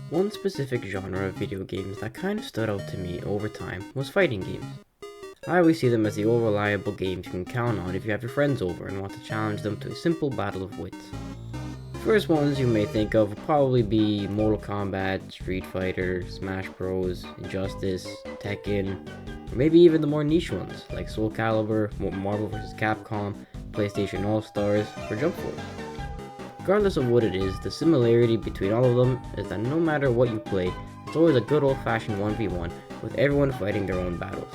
One specific genre of video games that kind of stood out to me over time was fighting games. I always see them as the old reliable games you can count on if you have your friends over and want to challenge them to a simple battle of wits. The first ones you may think of would probably be Mortal Kombat, Street Fighter, Smash Bros, Injustice, Tekken, or maybe even the more niche ones like Soul Calibur, Marvel vs. Capcom, PlayStation All-Stars, or Jump Force. Regardless of what it is, the similarity between all of them is that no matter what you play, it's always a good old-fashioned 1v1 with everyone fighting their own battles.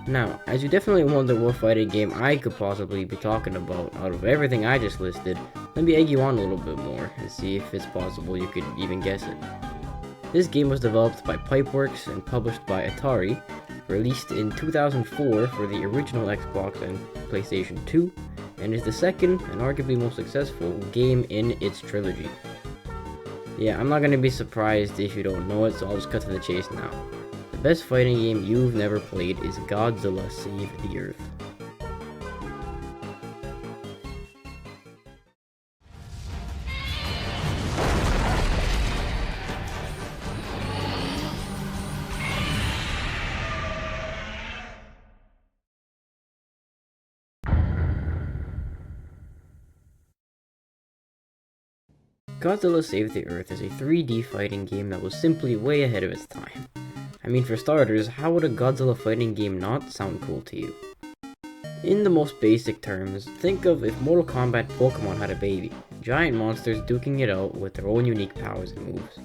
Now, as you definitely wonder what fighting game I could possibly be talking about out of everything I just listed, let me egg you on a little bit more and see if it's possible you could even guess it. This game was developed by Pipeworks and published by Atari, released in 2004 for the original Xbox and PlayStation 2, and is the second and arguably most successful game in its trilogy. Yeah, I'm not going to be surprised if you don't know it, so I'll just cut to the chase now. The best fighting game you've never played is Godzilla Save the Earth. Godzilla Save the Earth is a 3D fighting game that was simply way ahead of its time. I mean, for starters, how would a Godzilla fighting game not sound cool to you? In the most basic terms, think of if Mortal Kombat Pokemon had a baby, giant monsters duking it out with their own unique powers and moves.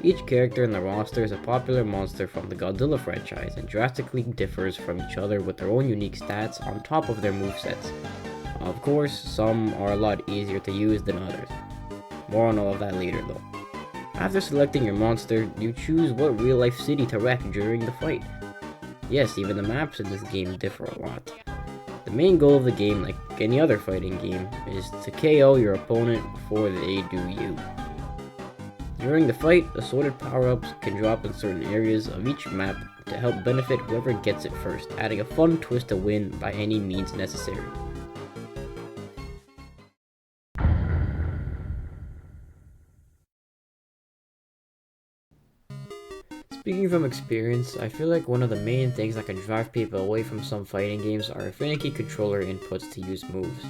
Each character in the roster is a popular monster from the Godzilla franchise and drastically differs from each other with their own unique stats on top of their movesets. Of course, some are a lot easier to use than others. More on all of that later though. After selecting your monster, you choose what real-life city to wreck during the fight. Yes, even the maps in this game differ a lot. The main goal of the game, like any other fighting game, is to KO your opponent before they do you. During the fight, assorted power-ups can drop in certain areas of each map to help benefit whoever gets it first, adding a fun twist to win by any means necessary. Speaking from experience, I feel like one of the main things that can drive people away from some fighting games are finicky controller inputs to use moves.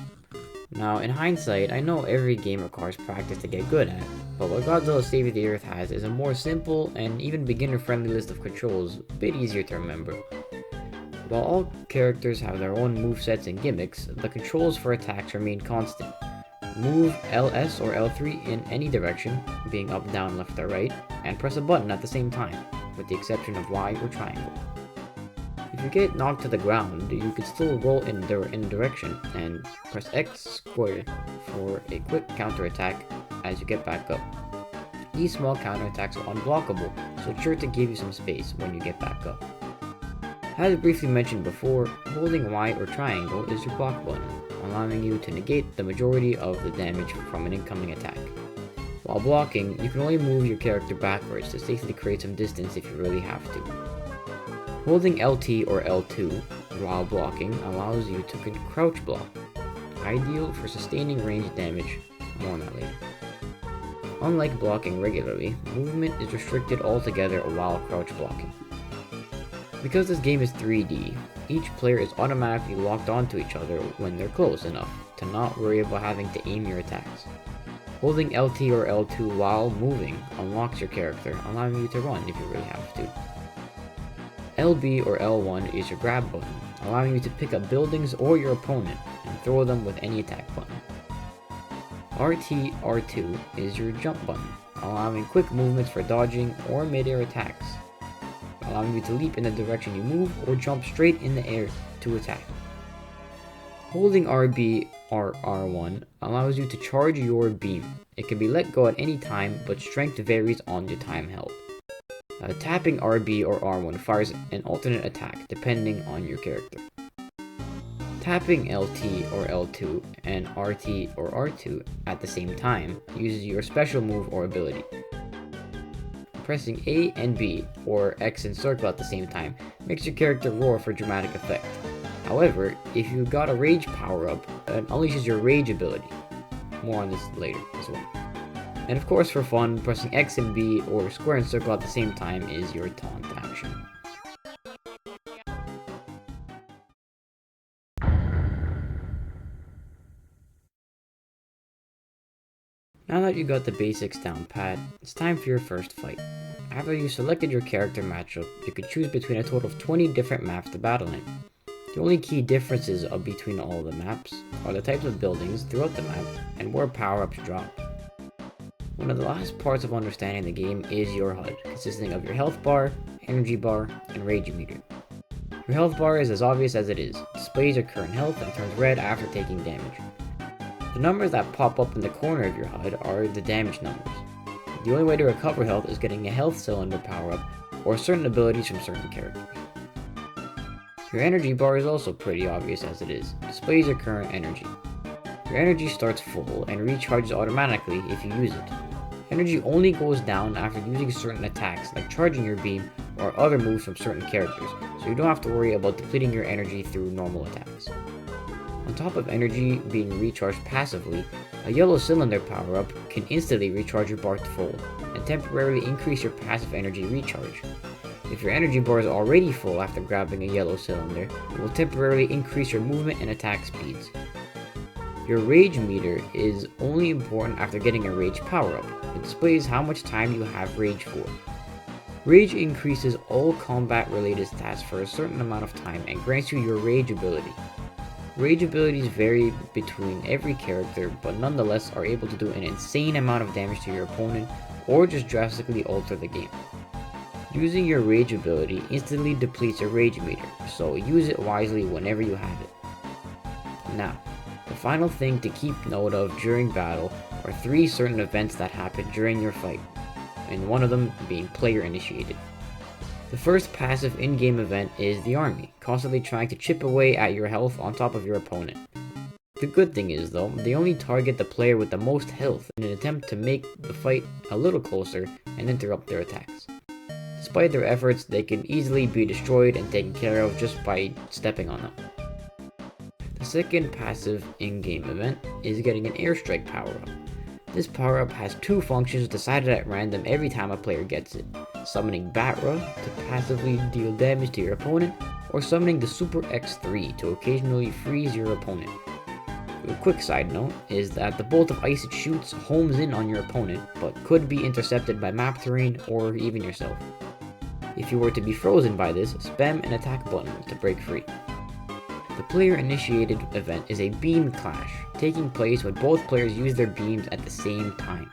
Now, in hindsight, I know every game requires practice to get good at, but what Godzilla Save the Earth has is a more simple and even beginner-friendly list of controls, a bit easier to remember. While all characters have their own movesets and gimmicks, the controls for attacks remain constant. Move LS or L3 in any direction, being up, down, left, or right, and press a button at the same time, with the exception of Y or triangle. If you get knocked to the ground, you can still roll in direction and press X square for a quick counterattack as you get back up. These small counterattacks are unblockable, so it's sure to give you some space when you get back up. As briefly mentioned before, holding Y or triangle is your block button, allowing you to negate the majority of the damage from an incoming attack. While blocking, you can only move your character backwards to safely create some distance if you really have to. Holding LT or L2 while blocking allows you to crouch block, ideal for sustaining range damage, more on that later. Unlike blocking regularly, movement is restricted altogether while crouch blocking. Because this game is 3D, each player is automatically locked onto each other when they're close enough to not worry about having to aim your attacks. Holding LT or L2 while moving unlocks your character, allowing you to run if you really have to. LB or L1 is your grab button, allowing you to pick up buildings or your opponent and throw them with any attack button. RT R2 is your jump button, allowing quick movements for dodging or mid-air attacks, allowing you to leap in the direction you move or jump straight in the air to attack. Holding RB or R1 allows you to charge your beam. It can be let go at any time, but strength varies on your time held. Tapping RB or R1 fires an alternate attack depending on your character. Tapping LT or L2 and RT or R2 at the same time uses your special move or ability. Pressing A and B or X and circle at the same time makes your character roar for dramatic effect. However, if you got a rage power up, it unleashes your rage ability. More on this later as well. And of course for fun, pressing X and B or square and circle at the same time is your taunt action. Now that you got the basics down pat, it's time for your first fight. After you selected your character matchup, you could choose between a total of 20 different maps to battle in. The only key differences between all the maps are the types of buildings throughout the map and where power-ups drop. One of the last parts of understanding the game is your HUD, consisting of your health bar, energy bar, and rage meter. Your health bar is as obvious as it is. It displays your current health and turns red after taking damage. The numbers that pop up in the corner of your HUD are the damage numbers. The only way to recover health is getting a health cylinder power-up or certain abilities from certain characters. Your energy bar is also pretty obvious as it is. It displays your current energy. Your energy starts full and recharges automatically if you use it. Energy only goes down after using certain attacks like charging your beam or other moves from certain characters, so you don't have to worry about depleting your energy through normal attacks. On top of energy being recharged passively, a yellow cylinder power-up can instantly recharge your bar to full, and temporarily increase your passive energy recharge. If your energy bar is already full after grabbing a yellow cylinder, it will temporarily increase your movement and attack speeds. Your rage meter is only important after getting a rage power-up. It displays how much time you have rage for. Rage increases all combat-related stats for a certain amount of time and grants you your rage ability. Rage abilities vary between every character, but nonetheless are able to do an insane amount of damage to your opponent or just drastically alter the game. Using your rage ability instantly depletes your rage meter, so use it wisely whenever you have it. Now, the final thing to keep note of during battle are 3 certain events that happen during your fight, and one of them being player initiated. The first passive in-game event is the army, constantly trying to chip away at your health on top of your opponent. The good thing is though, they only target the player with the most health in an attempt to make the fight a little closer and interrupt their attacks. Despite their efforts, they can easily be destroyed and taken care of just by stepping on them. The second passive in-game event is getting an airstrike power-up. This power-up has 2 functions decided at random every time a player gets it. Summoning Batra to passively deal damage to your opponent, or summoning the Super X3 to occasionally freeze your opponent. A quick side note is that the bolt of ice it shoots homes in on your opponent, but could be intercepted by map terrain or even yourself. If you were to be frozen by this, spam an attack button to break free. The player-initiated event is a beam clash, taking place when both players use their beams at the same time.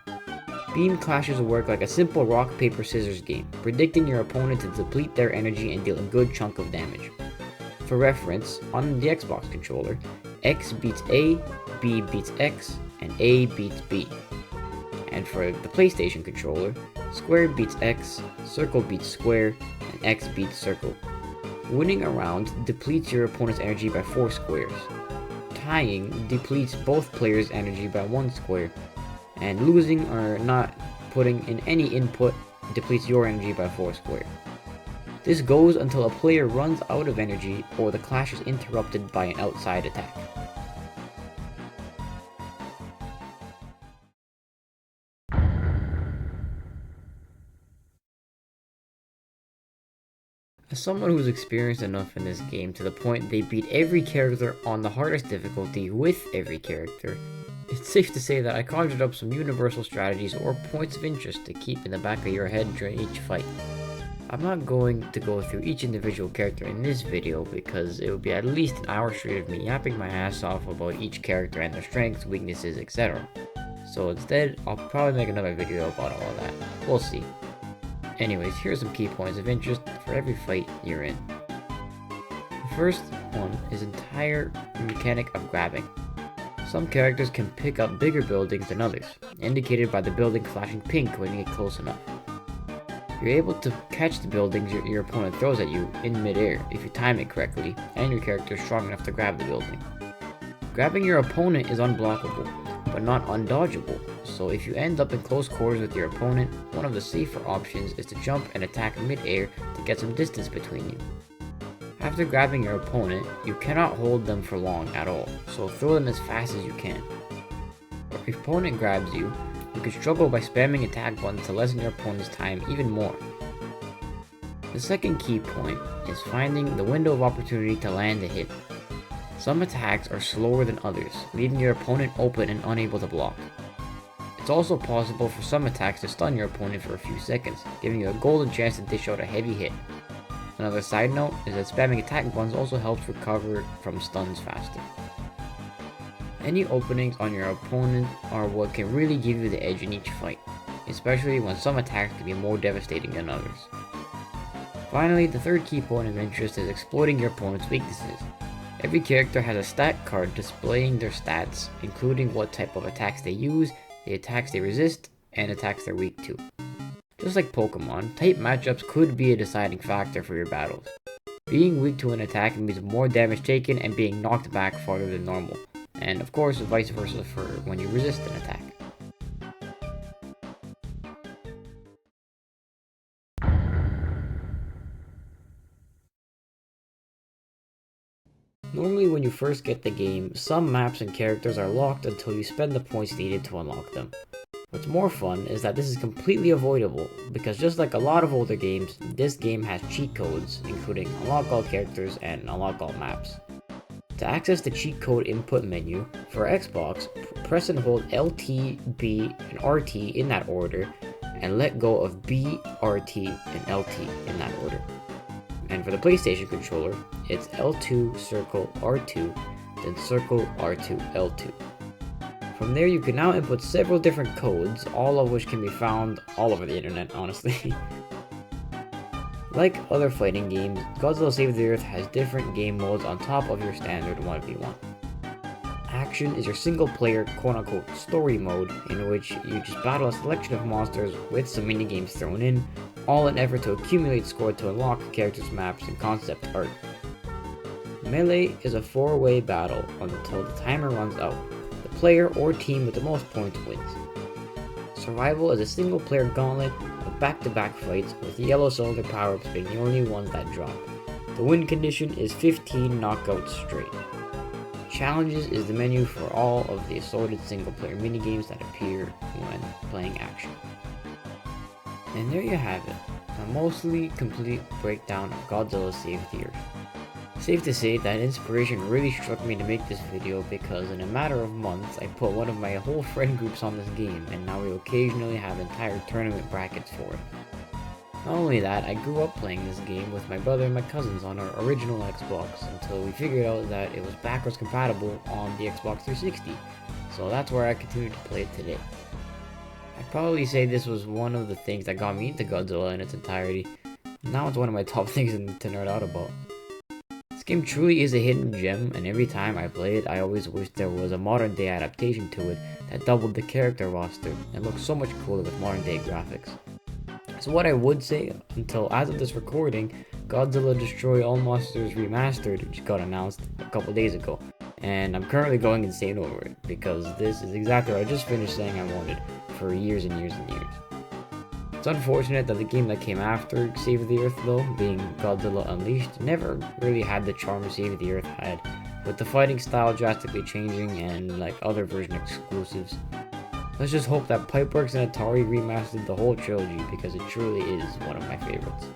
Beam clashes work like a simple rock, paper, scissors game, predicting your opponent to deplete their energy and deal a good chunk of damage. For reference, on the Xbox controller, X beats A, B beats X, and A beats B. And for the PlayStation controller, square beats X, circle beats square, and X beats circle. Winning a round depletes your opponent's energy by 4 squares. Tying depletes both players' energy by 1 square. And losing or not putting in any input depletes your energy by 4 square. This goes until a player runs out of energy or the clash is interrupted by an outside attack. As someone who's experienced enough in this game to the point they beat every character on the hardest difficulty with every character, it's safe to say that I conjured up some universal strategies or points of interest to keep in the back of your head during each fight. I'm not going to go through each individual character in this video because it would be at least an hour straight of me yapping my ass off about each character and their strengths, weaknesses, etc. So instead, I'll probably make another video about all of that. We'll see. Anyways, here's some key points of interest for every fight you're in. The first one is entire mechanic of grabbing. Some characters can pick up bigger buildings than others, indicated by the building flashing pink when you get close enough. You're able to catch the buildings your opponent throws at you in midair if you time it correctly, and your character is strong enough to grab the building. Grabbing your opponent is unblockable, but not undodgeable, so if you end up in close quarters with your opponent, one of the safer options is to jump and attack mid-air to get some distance between you. After grabbing your opponent, you cannot hold them for long at all, so throw them as fast as you can. If your opponent grabs you, you can struggle by spamming attack buttons to lessen your opponent's time even more. The second key point is finding the window of opportunity to land a hit. Some attacks are slower than others, leaving your opponent open and unable to block. It's also possible for some attacks to stun your opponent for a few seconds, giving you a golden chance to dish out a heavy hit. Another side note is that spamming attack buttons also helps recover from stuns faster. Any openings on your opponent are what can really give you the edge in each fight, especially when some attacks can be more devastating than others. Finally, the third key point of interest is exploiting your opponent's weaknesses. Every character has a stat card displaying their stats, including what type of attacks they use, the attacks they resist, and attacks they're weak to. Just like Pokemon, type matchups could be a deciding factor for your battles. Being weak to an attack means more damage taken and being knocked back farther than normal, and of course vice versa for when you resist an attack. Normally when you first get the game, some maps and characters are locked until you spend the points needed to unlock them. What's more fun is that this is completely avoidable, because just like a lot of older games, this game has cheat codes, including unlock all characters and unlock all maps. To access the cheat code input menu, for Xbox, press and hold LT, B, and RT in that order, and let go of B, RT, and LT in that order. And for the PlayStation controller, it's L2 circle R2, then circle R2 L2. From there you can now input several different codes, all of which can be found all over the internet, honestly. Like other fighting games, Godzilla Save the Earth has different game modes on top of your standard 1v1. Action is your single player quote-unquote story mode, in which you just battle a selection of monsters with some minigames thrown in, all in effort to accumulate score to unlock characters' maps and concept art. Melee is a 4-way battle until the timer runs out. The player or team with the most points wins. Survival is a single player gauntlet of back-to-back fights, with the yellow cylinder power-ups being the only ones that drop. The win condition is 15 knockouts straight. Challenges is the menu for all of the assorted single-player minigames that appear when playing action. And there you have it, a mostly complete breakdown of Godzilla Save the Earth. Safe to say that inspiration really struck me to make this video, because in a matter of months I put one of my whole friend groups on this game, and now we occasionally have entire tournament brackets for it. Not only that, I grew up playing this game with my brother and my cousins on our original Xbox until we figured out that it was backwards compatible on the Xbox 360, so that's where I continue to play it today. I'd probably say this was one of the things that got me into Godzilla in its entirety. Now it's one of my top things to nerd out about. This game truly is a hidden gem, and every time I play it, I always wish there was a modern day adaptation to it that doubled the character roster and looked so much cooler with modern day graphics. So what I would say, until as of this recording, Godzilla Destroy All Monsters Remastered just got announced a couple days ago, and I'm currently going insane over it, because this is exactly what I just finished saying I wanted for years and years and years. It's unfortunate that the game that came after Save the Earth, though, being Godzilla Unleashed, never really had the charm Save the Earth had, with the fighting style drastically changing and like other version exclusives. Let's just hope that Pipeworks and Atari remastered the whole trilogy, because it truly is one of my favorites.